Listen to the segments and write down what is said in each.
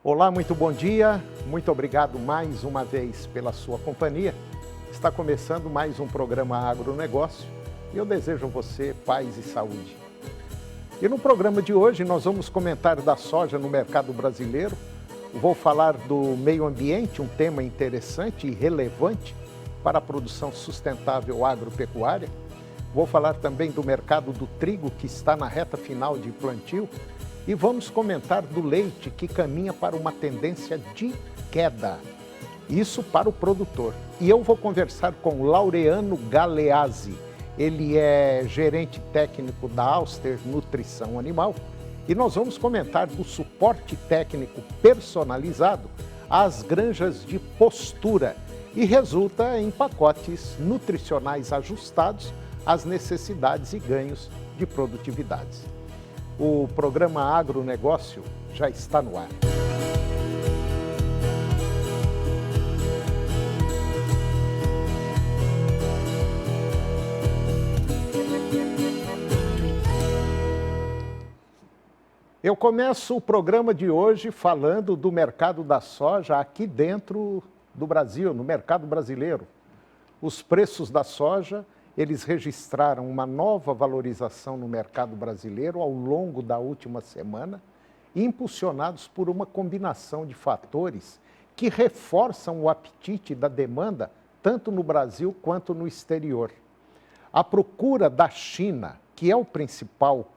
Olá, muito bom dia, muito obrigado mais uma vez pela sua companhia. Está começando mais um programa Agronegócio e eu desejo a você paz e saúde. E no programa de hoje nós vamos comentar da soja no mercado brasileiro, vou falar do meio ambiente, um tema interessante e relevante para a produção sustentável agropecuária. Vou falar também do mercado do trigo que está na reta final de plantio. E vamos comentar do leite que caminha para uma tendência de queda, isso para o produtor. E eu vou conversar com Laureano Galeazzi, ele é gerente técnico da Auster Nutrição Animal e nós vamos comentar do suporte técnico personalizado às granjas de postura e resulta em pacotes nutricionais ajustados às necessidades e ganhos de produtividades. O programa Agronegócio já está no ar. Eu começo o programa de hoje falando do mercado da soja aqui dentro do Brasil, no mercado brasileiro. Os preços da soja, eles registraram uma nova valorização no mercado brasileiro ao longo da última semana, impulsionados por uma combinação de fatores que reforçam o apetite da demanda, tanto no Brasil quanto no exterior. A procura da China, que é o principal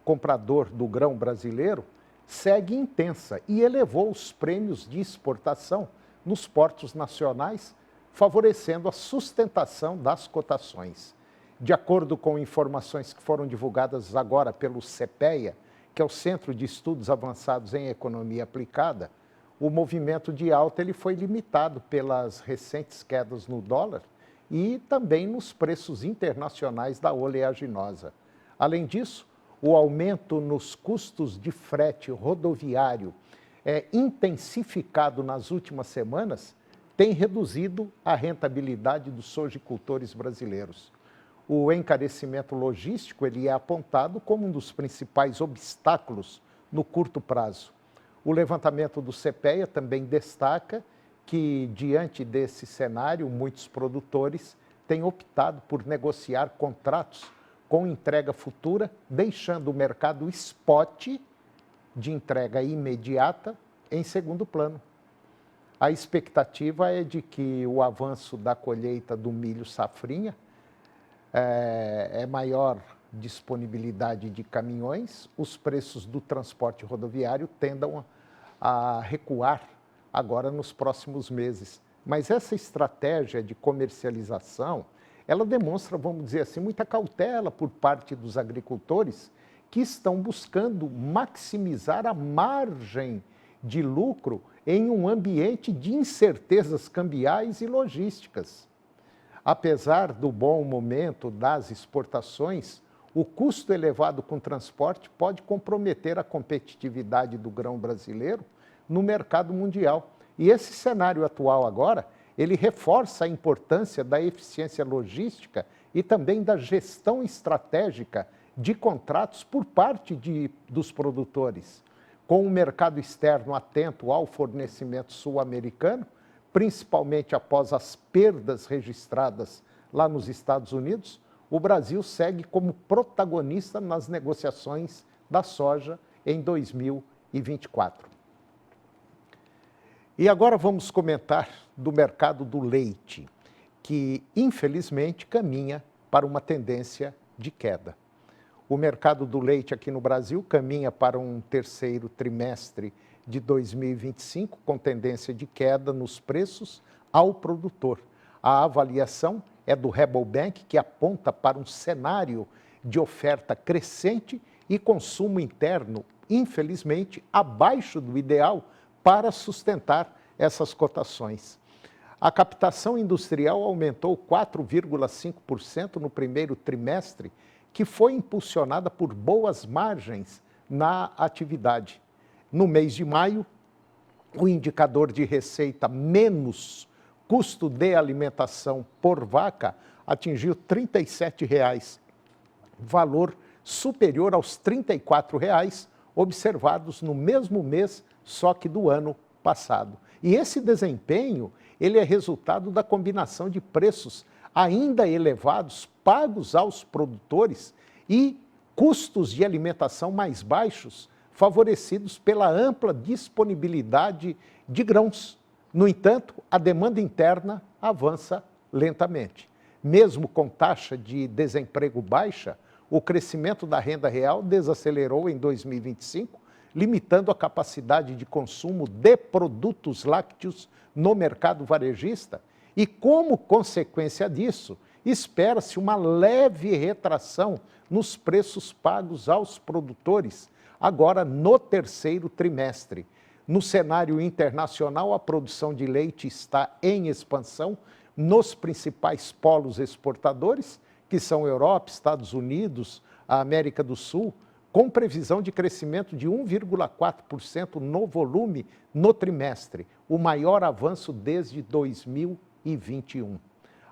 comprador do grão brasileiro, segue intensa e elevou os prêmios de exportação nos portos nacionais, favorecendo a sustentação das cotações. De acordo com informações que foram divulgadas agora pelo CEPEA, que é o Centro de Estudos Avançados em Economia Aplicada, o movimento de alta ele foi limitado pelas recentes quedas no dólar e também nos preços internacionais da oleaginosa. Além disso, o aumento nos custos de frete rodoviário intensificado nas últimas semanas tem reduzido a rentabilidade dos sojicultores brasileiros. O encarecimento logístico ele é apontado como um dos principais obstáculos no curto prazo. O levantamento do CEPEA também destaca que, diante desse cenário, muitos produtores têm optado por negociar contratos com entrega futura, deixando o mercado spot de entrega imediata em segundo plano. A expectativa é de que o avanço da colheita do milho safrinha, maior disponibilidade de caminhões, os preços do transporte rodoviário tendam a recuar agora nos próximos meses. Mas essa estratégia de comercialização, ela demonstra, vamos dizer assim, muita cautela por parte dos agricultores que estão buscando maximizar a margem de lucro em um ambiente de incertezas cambiais e logísticas. Apesar do bom momento das exportações, o custo elevado com transporte pode comprometer a competitividade do grão brasileiro no mercado mundial. E esse cenário atual agora, ele reforça a importância da eficiência logística e também da gestão estratégica de contratos por parte dos produtores. Com o mercado externo atento ao fornecimento sul-americano, principalmente após as perdas registradas lá nos Estados Unidos, o Brasil segue como protagonista nas negociações da soja em 2024. E agora vamos comentar do mercado do leite, que infelizmente caminha para uma tendência de queda. O mercado do leite aqui no Brasil caminha para um terceiro trimestre de 2025 com tendência de queda nos preços ao produtor. A avaliação é do Rabobank, que aponta para um cenário de oferta crescente e consumo interno, infelizmente, abaixo do ideal para sustentar essas cotações. A captação industrial aumentou 4,5% no primeiro trimestre, que foi impulsionada por boas margens na atividade. No mês de maio, o indicador de receita menos custo de alimentação por vaca atingiu R$ 37,00, valor superior aos R$ 34,00 observados no mesmo mês, só que do ano passado. E esse desempenho, ele é resultado da combinação de preços ainda elevados, pagos aos produtores, e custos de alimentação mais baixos, favorecidos pela ampla disponibilidade de grãos. No entanto, a demanda interna avança lentamente. Mesmo com taxa de desemprego baixa, o crescimento da renda real desacelerou em 2025, limitando a capacidade de consumo de produtos lácteos no mercado varejista e, como consequência disso, espera-se uma leve retração nos preços pagos aos produtores, agora no terceiro trimestre. No cenário internacional, a produção de leite está em expansão nos principais polos exportadores, que são Europa, Estados Unidos, a América do Sul, com previsão de crescimento de 1,4% no volume no trimestre, o maior avanço desde 2021.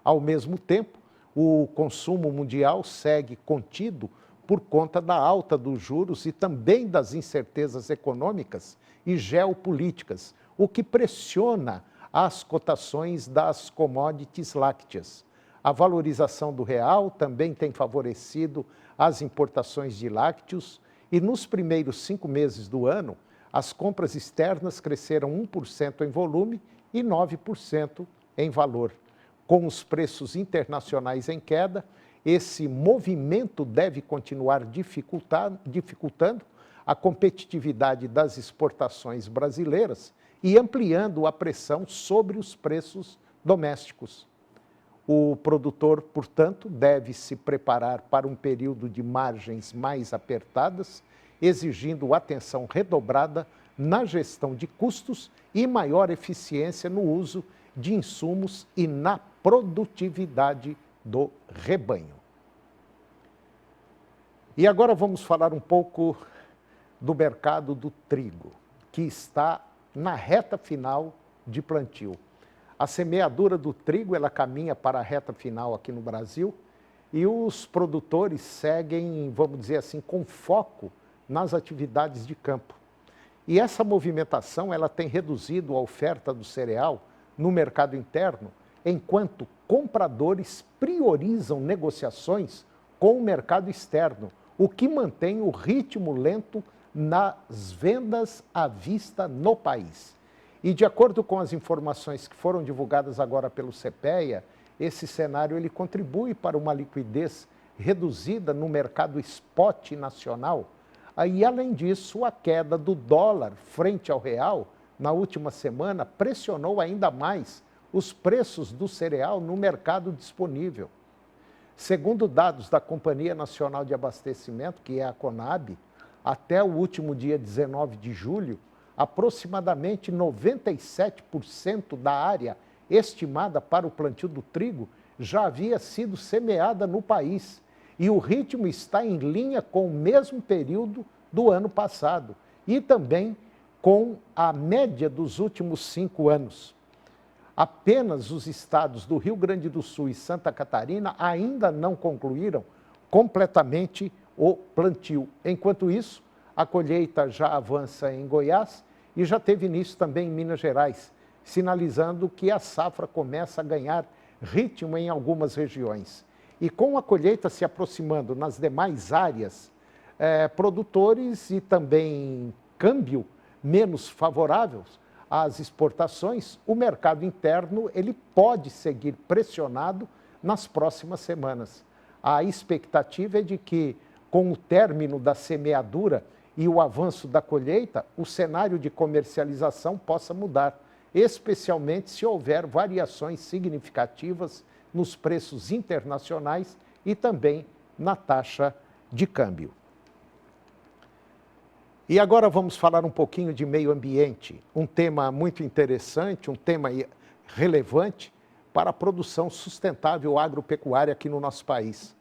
Ao mesmo tempo, o consumo mundial segue contido por conta da alta dos juros e também das incertezas econômicas e geopolíticas, o que pressiona as cotações das commodities lácteas. A valorização do real também tem favorecido as importações de lácteos e nos primeiros 5 meses do ano, as compras externas cresceram 1% em volume e 9% em valor. Com os preços internacionais em queda, esse movimento deve continuar dificultando a competitividade das exportações brasileiras e ampliando a pressão sobre os preços domésticos. O produtor, portanto, deve se preparar para um período de margens mais apertadas, exigindo atenção redobrada na gestão de custos e maior eficiência no uso de insumos e na produtividade do rebanho. E agora vamos falar um pouco do mercado do trigo, que está na reta final de plantio. A semeadura do trigo, ela caminha para a reta final aqui no Brasil e os produtores seguem, vamos dizer assim, com foco nas atividades de campo. E essa movimentação, ela tem reduzido a oferta do cereal no mercado interno, enquanto compradores priorizam negociações com o mercado externo, o que mantém o ritmo lento nas vendas à vista no país. E de acordo com as informações que foram divulgadas agora pelo CPEA, esse cenário ele contribui para uma liquidez reduzida no mercado spot nacional. E além disso, a queda do dólar frente ao real na última semana pressionou ainda mais os preços do cereal no mercado disponível. Segundo dados da Companhia Nacional de Abastecimento, que é a CONAB, até o último dia 19 de julho, aproximadamente 97% da área estimada para o plantio do trigo já havia sido semeada no país e o ritmo está em linha com o mesmo período do ano passado e também com a média dos últimos 5 anos. Apenas os estados do Rio Grande do Sul e Santa Catarina ainda não concluíram completamente o plantio. Enquanto isso, a colheita já avança em Goiás e já teve início também em Minas Gerais, sinalizando que a safra começa a ganhar ritmo em algumas regiões. E com a colheita se aproximando nas demais áreas, produtores e também câmbio menos favoráveis às exportações, o mercado interno ele pode seguir pressionado nas próximas semanas. A expectativa é de que, com o término da semeadura e o avanço da colheita, o cenário de comercialização possa mudar, especialmente se houver variações significativas nos preços internacionais e também na taxa de câmbio. E agora vamos falar um pouquinho de meio ambiente, um tema muito interessante, um tema relevante para a produção sustentável agropecuária aqui no nosso país.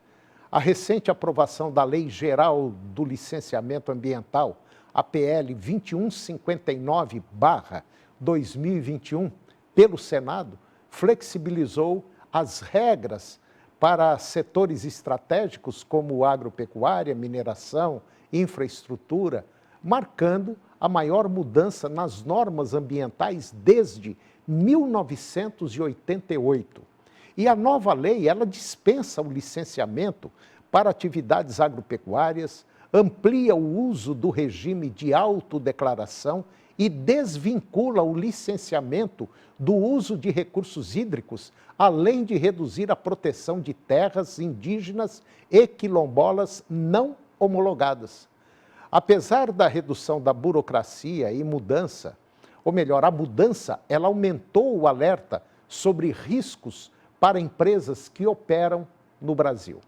A recente aprovação da Lei Geral do Licenciamento Ambiental, a PL 2159/2021, pelo Senado, flexibilizou as regras para setores estratégicos como agropecuária, mineração, infraestrutura, marcando a maior mudança nas normas ambientais desde 1988. E a nova lei, ela dispensa o licenciamento para atividades agropecuárias, amplia o uso do regime de autodeclaração e desvincula o licenciamento do uso de recursos hídricos, além de reduzir a proteção de terras indígenas e quilombolas não homologadas. Apesar da redução da burocracia e mudança, ou melhor, a mudança, ela aumentou o alerta sobre riscos para empresas que operam no Brasil.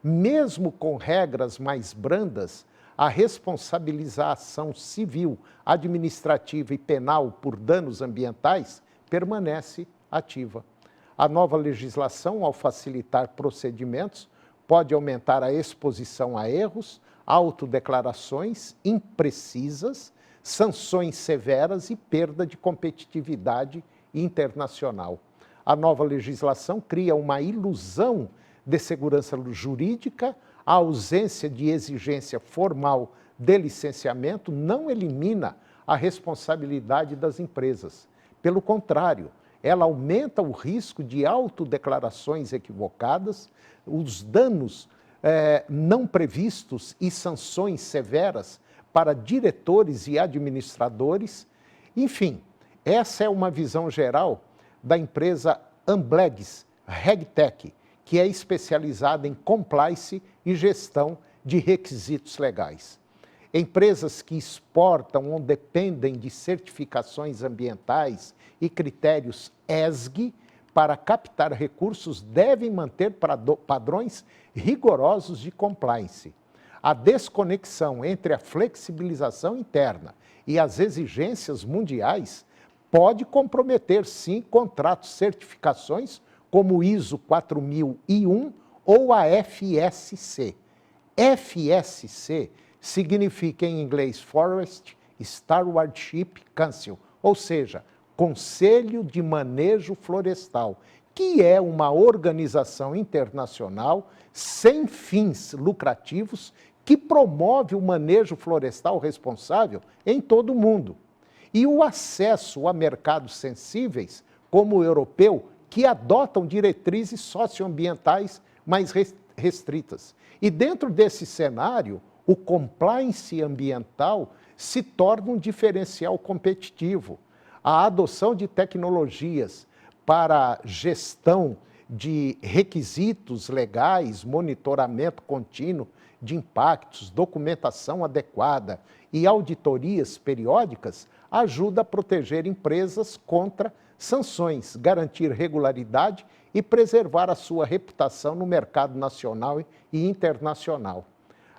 Mesmo com regras mais brandas, a responsabilização civil, administrativa e penal por danos ambientais permanece ativa. A nova legislação, ao facilitar procedimentos, pode aumentar a exposição a erros, autodeclarações imprecisas, sanções severas e perda de competitividade internacional. A nova legislação cria uma ilusão de segurança jurídica. A ausência de exigência formal de licenciamento não elimina a responsabilidade das empresas. Pelo contrário, ela aumenta o risco de autodeclarações equivocadas, os danos não previstos e sanções severas para diretores e administradores. Enfim, essa é uma visão geral da empresa Amblegs RegTech, que é especializada em compliance e gestão de requisitos legais. Empresas que exportam ou dependem de certificações ambientais e critérios ESG para captar recursos devem manter padrões rigorosos de compliance. A desconexão entre a flexibilização interna e as exigências mundiais pode comprometer, sim, contratos, certificações como o ISO 4001 ou a FSC. FSC significa em inglês Forest Stewardship Council, ou seja, Conselho de Manejo Florestal, que é uma organização internacional sem fins lucrativos que promove o manejo florestal responsável em todo o mundo. E o acesso a mercados sensíveis, como o europeu, que adotam diretrizes socioambientais mais restritas. E dentro desse cenário, o compliance ambiental se torna um diferencial competitivo. A adoção de tecnologias para gestão de requisitos legais, monitoramento contínuo de impactos, documentação adequada e auditorias periódicas ajuda a proteger empresas contra sanções, garantir regularidade e preservar a sua reputação no mercado nacional e internacional.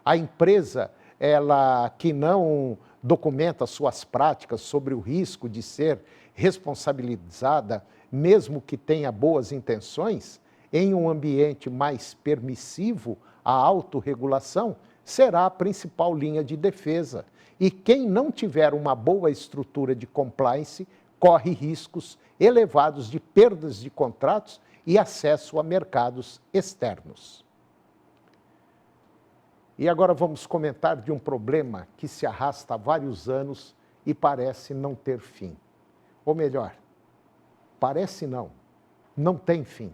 A empresa, ela que não documenta suas práticas sobre o risco de ser responsabilizada, mesmo que tenha boas intenções, em um ambiente mais permissivo, a autorregulação será a principal linha de defesa. E quem não tiver uma boa estrutura de compliance corre riscos elevados de perdas de contratos e acesso a mercados externos. E agora vamos comentar de um problema que se arrasta há vários anos e parece não ter fim. Ou melhor, parece não tem fim.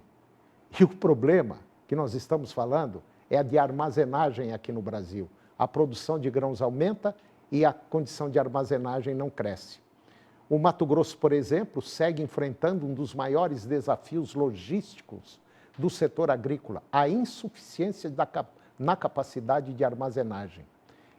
E o problema que nós estamos falando é a de armazenagem aqui no Brasil. A produção de grãos aumenta e a condição de armazenagem não cresce. O Mato Grosso, por exemplo, segue enfrentando um dos maiores desafios logísticos do setor agrícola, a insuficiência na capacidade de armazenagem.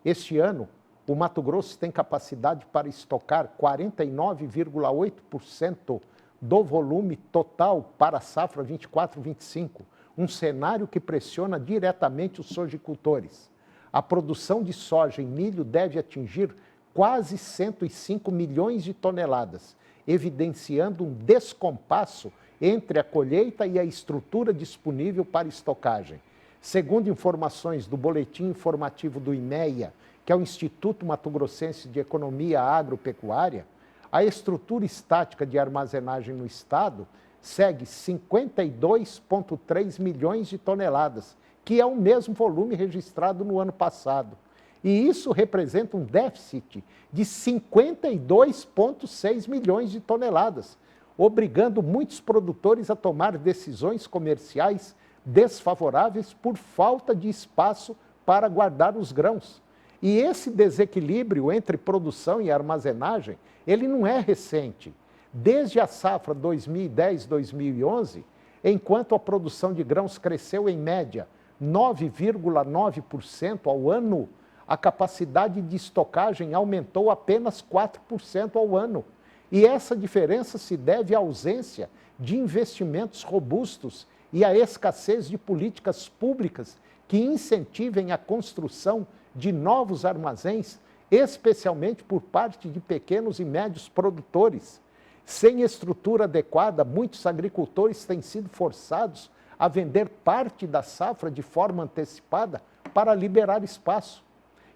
Este ano, o Mato Grosso tem capacidade para estocar 49,8% do volume total para a safra 24-25, um cenário que pressiona diretamente os sojicultores. A produção de soja e milho deve atingir quase 105 milhões de toneladas, evidenciando um descompasso entre a colheita e a estrutura disponível para estocagem. Segundo informações do Boletim Informativo do IMEA, que é o Instituto Mato Grossense de Economia Agropecuária, a estrutura estática de armazenagem no estado segue 52,3 milhões de toneladas, que é o mesmo volume registrado no ano passado. E isso representa um déficit de 52,6 milhões de toneladas, obrigando muitos produtores a tomar decisões comerciais desfavoráveis por falta de espaço para guardar os grãos. E esse desequilíbrio entre produção e armazenagem, ele não é recente. Desde a safra 2010-2011, enquanto a produção de grãos cresceu em média 9,9% ao ano, a capacidade de estocagem aumentou apenas 4% ao ano. E essa diferença se deve à ausência de investimentos robustos e à escassez de políticas públicas que incentivem a construção de novos armazéns, especialmente por parte de pequenos e médios produtores. Sem estrutura adequada, muitos agricultores têm sido forçados a vender parte da safra de forma antecipada para liberar espaço.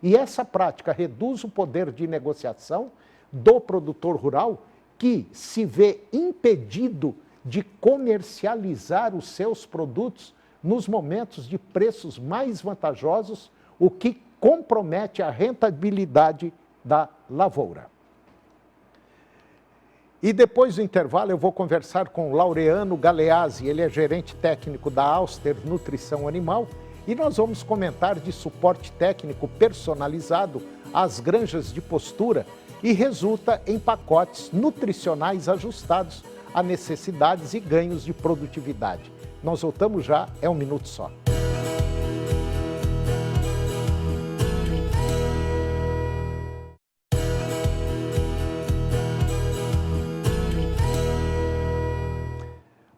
E essa prática reduz o poder de negociação do produtor rural, que se vê impedido de comercializar os seus produtos nos momentos de preços mais vantajosos, o que compromete a rentabilidade da lavoura. E depois do intervalo eu vou conversar com o Laureano Galeazzi, ele é gerente técnico da Auster Nutrição Animal, e nós vamos comentar de suporte técnico personalizado às granjas de postura e resulta em pacotes nutricionais ajustados a necessidades e ganhos de produtividade. Nós voltamos já, é um minuto só.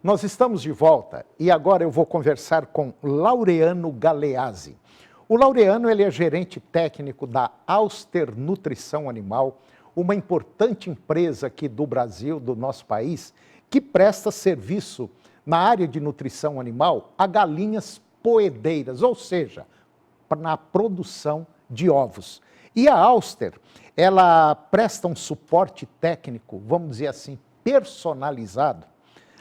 Nós estamos de volta e agora eu vou conversar com Laureano Galeazzi. O Laureano ele é gerente técnico da Auster Nutrição Animal, uma importante empresa aqui do Brasil, do nosso país, que presta serviço na área de nutrição animal a galinhas poedeiras, ou seja, na produção de ovos. E a Auster, ela presta um suporte técnico, vamos dizer assim, personalizado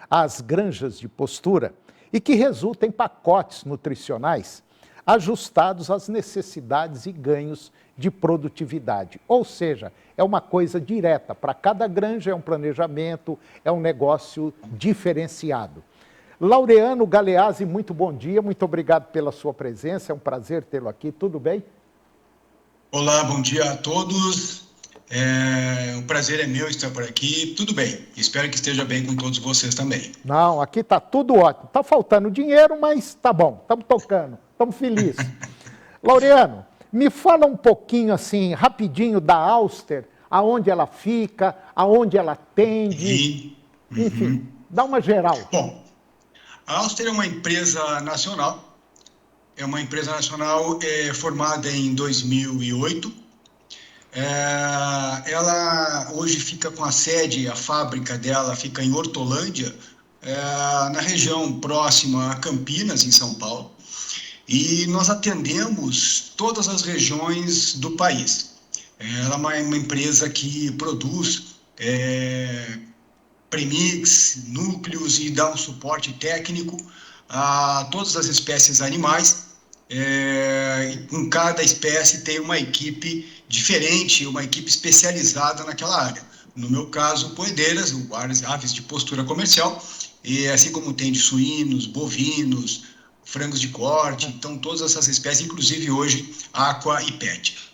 às granjas de postura e que resulta em pacotes nutricionais ajustados às necessidades e ganhos de produtividade. Ou seja, é uma coisa direta, para cada granja é um planejamento, é um negócio diferenciado. Laureano Galeazzi, muito bom dia, muito obrigado pela sua presença, é um prazer tê-lo aqui, tudo bem? Olá, bom dia a todos. O prazer é meu estar por aqui. Tudo bem. Espero que esteja bem com todos vocês também. Não, aqui está tudo ótimo. Está faltando dinheiro, mas tá bom. Estamos tocando. Estamos felizes. Laureano, me fala um pouquinho assim, rapidinho da Auster, aonde ela fica, aonde ela atende. Enfim, dá uma geral. Bom, a Auster é uma empresa nacional. É uma empresa nacional formada em 2008. Ela hoje fica com a sede, a fábrica dela fica em Hortolândia, na região próxima a Campinas, em São Paulo, e nós atendemos todas as regiões do país. Ela é uma empresa que produz premix, núcleos e dá um suporte técnico a todas as espécies animais. Com cada espécie tem uma equipe diferente, uma equipe especializada naquela área. No meu caso, poedeiras, aves de postura comercial, e assim como tem de suínos, bovinos, frangos de corte, então todas essas espécies, inclusive hoje, aqua e pet.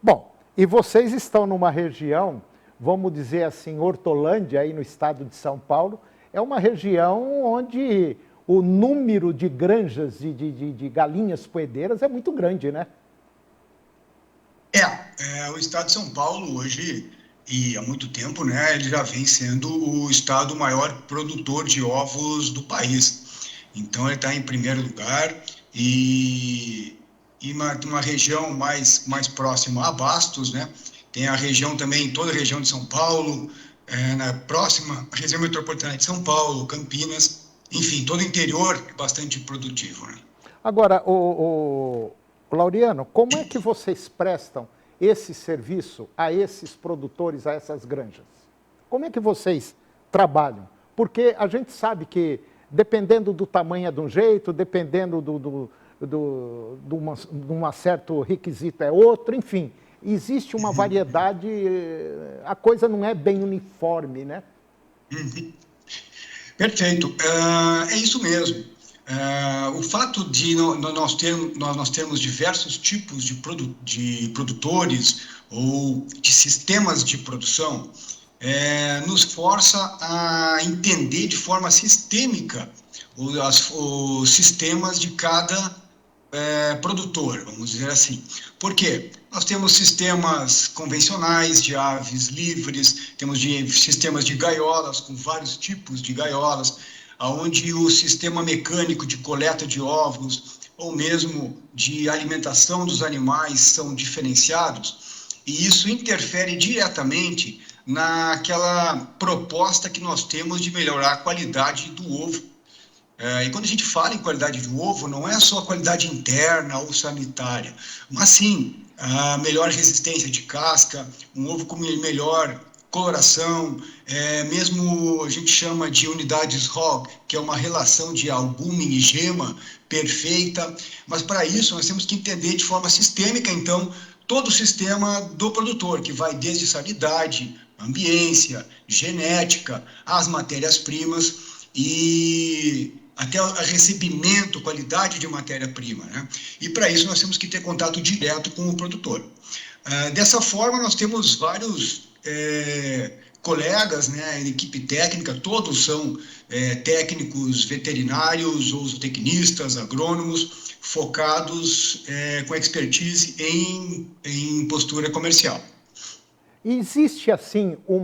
Bom, e vocês estão numa região, vamos dizer assim, Hortolândia, aí no estado de São Paulo, é uma região onde o número de granjas de galinhas poedeiras é muito grande, né? O estado de São Paulo hoje, e há muito tempo, né, ele já vem sendo o estado maior produtor de ovos do país. Então ele está em primeiro lugar e uma região mais próxima a Bastos, né? Tem a região também, toda a região de São Paulo, na próxima região metropolitana de São Paulo, Campinas, enfim, todo o interior é bastante produtivo, né? Agora, o Laureano, como é que vocês prestam esse serviço a esses produtores, a essas granjas? Como é que vocês trabalham? Porque a gente sabe que, dependendo do tamanho é de um jeito, dependendo de um certo requisito é outro, enfim. Existe uma variedade, a coisa não é bem uniforme, né? Perfeito, é isso mesmo. O fato de nós termos diversos tipos de produtores ou de sistemas de produção nos força a entender de forma sistêmica os sistemas de cada produtor, vamos dizer assim. Por quê? Nós temos sistemas convencionais de aves livres, temos sistemas de gaiolas, com vários tipos de gaiolas, onde o sistema mecânico de coleta de ovos, ou mesmo de alimentação dos animais, são diferenciados, e isso interfere diretamente naquela proposta que nós temos de melhorar a qualidade do ovo. E quando a gente fala em qualidade do ovo, não é só a qualidade interna ou sanitária, mas sim a melhor resistência de casca, um ovo com melhor coloração, mesmo a gente chama de unidades Hogg, que é uma relação de albúmen e gema perfeita, mas para isso nós temos que entender de forma sistêmica, então, todo o sistema do produtor, que vai desde sanidade, ambiência, genética, as matérias-primas e até o recebimento, qualidade de matéria-prima, né? E para isso nós temos que ter contato direto com o produtor. Dessa forma, nós temos vários colegas, né, equipe técnica, todos são técnicos veterinários ou zootecnistas, agrônomos, focados com expertise em postura comercial. Existe, assim, um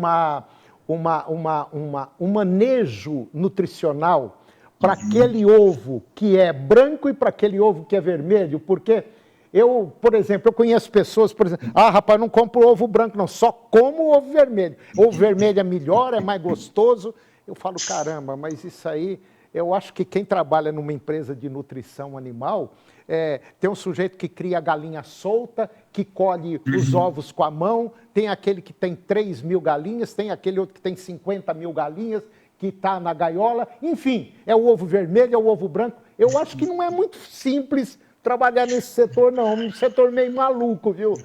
manejo nutricional para aquele ovo que é branco e para aquele ovo que é vermelho? Porque eu, por exemplo, eu conheço pessoas, por exemplo, rapaz, não compro ovo branco não, só como ovo vermelho. Ovo vermelho é melhor, é mais gostoso. Eu falo, caramba, mas isso aí, eu acho que quem trabalha numa empresa de nutrição animal, tem um sujeito que cria galinha solta, que colhe os ovos com a mão, tem aquele que tem 3.000 galinhas, tem aquele outro que tem 50.000 galinhas, que está na gaiola, enfim, é o ovo vermelho, é o ovo branco. Eu acho que não é muito simples trabalhar nesse setor, não. Um setor meio maluco, viu?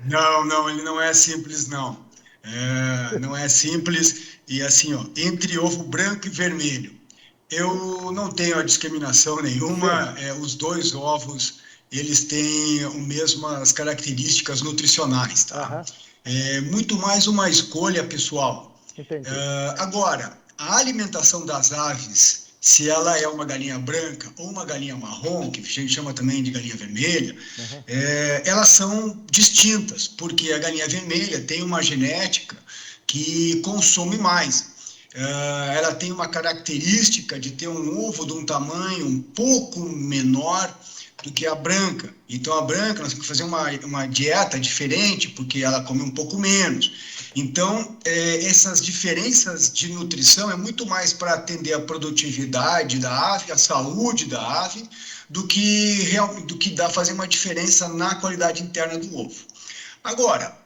Não, ele não é simples, não. Não é simples. E assim, ó, entre ovo branco e vermelho, eu não tenho a discriminação nenhuma. Os dois ovos, eles têm as mesmas características nutricionais, tá? É muito mais uma escolha pessoal. Entendi. Agora, a alimentação das aves, se ela é uma galinha branca ou uma galinha marrom, que a gente chama também de galinha vermelha, elas são distintas, porque a galinha vermelha tem uma genética que consome mais. Ela tem uma característica de ter um ovo de um tamanho um pouco menor do que a branca. Então, a branca, nós temos que fazer uma dieta diferente, porque ela come um pouco menos. Então, essas diferenças de nutrição é muito mais para atender a produtividade da ave, a saúde da ave, do que fazer uma diferença na qualidade interna do ovo. Agora,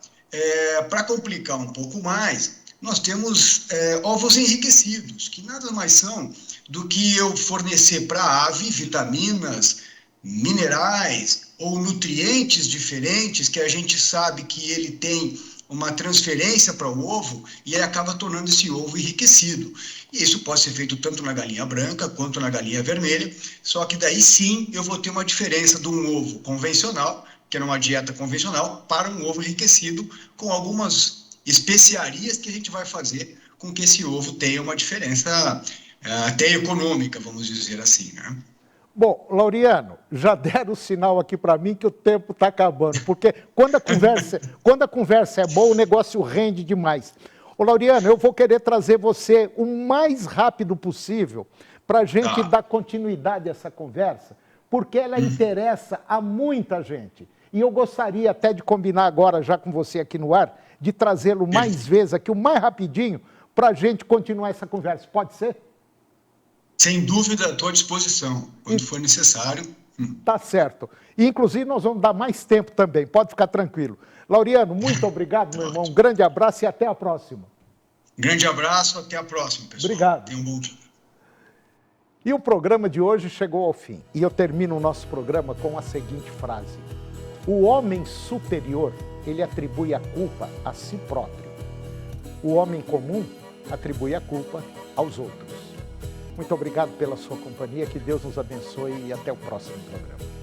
para complicar um pouco mais, nós temos ovos enriquecidos, que nada mais são do que eu fornecer para a ave vitaminas, minerais ou nutrientes diferentes que a gente sabe que ele tem uma transferência para o ovo e ele acaba tornando esse ovo enriquecido. E isso pode ser feito tanto na galinha branca quanto na galinha vermelha, só que daí sim eu vou ter uma diferença de um ovo convencional, que é uma dieta convencional, para um ovo enriquecido com algumas especiarias que a gente vai fazer com que esse ovo tenha uma diferença até econômica, vamos dizer assim, né? Bom, Laureano, já deram o sinal aqui para mim que o tempo está acabando, porque quando a conversa é boa, o negócio rende demais. Ô, Laureano, eu vou querer trazer você o mais rápido possível para a gente dar continuidade a essa conversa, porque ela interessa a muita gente. E eu gostaria até de combinar agora, já com você aqui no ar, de trazê-lo mais vezes aqui, o mais rapidinho, para a gente continuar essa conversa. Pode ser? Sem dúvida, estou à disposição, quando for necessário. Tá certo. E, inclusive, nós vamos dar mais tempo também, pode ficar tranquilo. Laureano, muito obrigado, meu irmão. Um grande abraço e até a próxima. Grande abraço, até a próxima, pessoal. Obrigado. Tenha um bom dia. E o programa de hoje chegou ao fim. E eu termino o nosso programa com a seguinte frase: o homem superior, ele atribui a culpa a si próprio. O homem comum atribui a culpa aos outros. Muito obrigado pela sua companhia, que Deus nos abençoe e até o próximo programa.